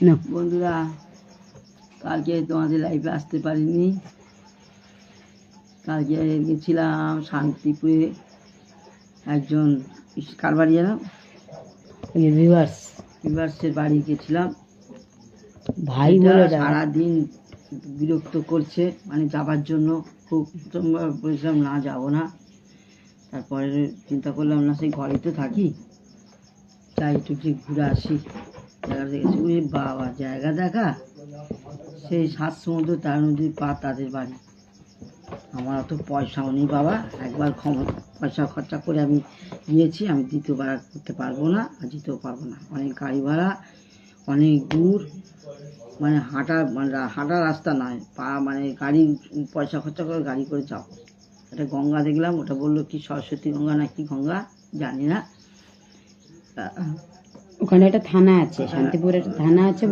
না বন্ধুরা, কালকে তোমাদের লাইভে আসতে পারিনি। কালকে গেছিলাম শান্তিপুরে, একজন কার বাড়ি যেন ভিউয়ার্সের বাড়ি গেছিলাম। ভাই এটা বলে সারাদিন বিরক্ত করছে, মানে যাবার জন্য খুব বলছিলাম না যাবো না। তারপরে চিন্তা করলাম না, সেই ঘরে তো থাকি, তাই একটু ঘুরে আসি। জায়গা দেখেছি, ওই বাবা জায়গা দেখা, সেই সাত সমুদ্র তার নদীর পার তাদের বাড়ি। আমার অত পয়সাও নেই বাবা, একবার পয়সা খরচা করে আমি গিয়েছি, আমি দ্বিতীয়বার করতে পারবো না, আর যেতেও পারবো না। অনেক গাড়ি ভাড়া, অনেক দূর, মানে হাঁটা রাস্তা নয়, মানে গাড়ি পয়সা খরচা করে গাড়ি করে যাও। একটা গঙ্গা দেখলাম, ওটা বললো কি সরস্বতী গঙ্গা না কি গঙ্গা জানি না। ওখানে একটা থানা আছে, শান্তিপুরে একটা থানা আছে।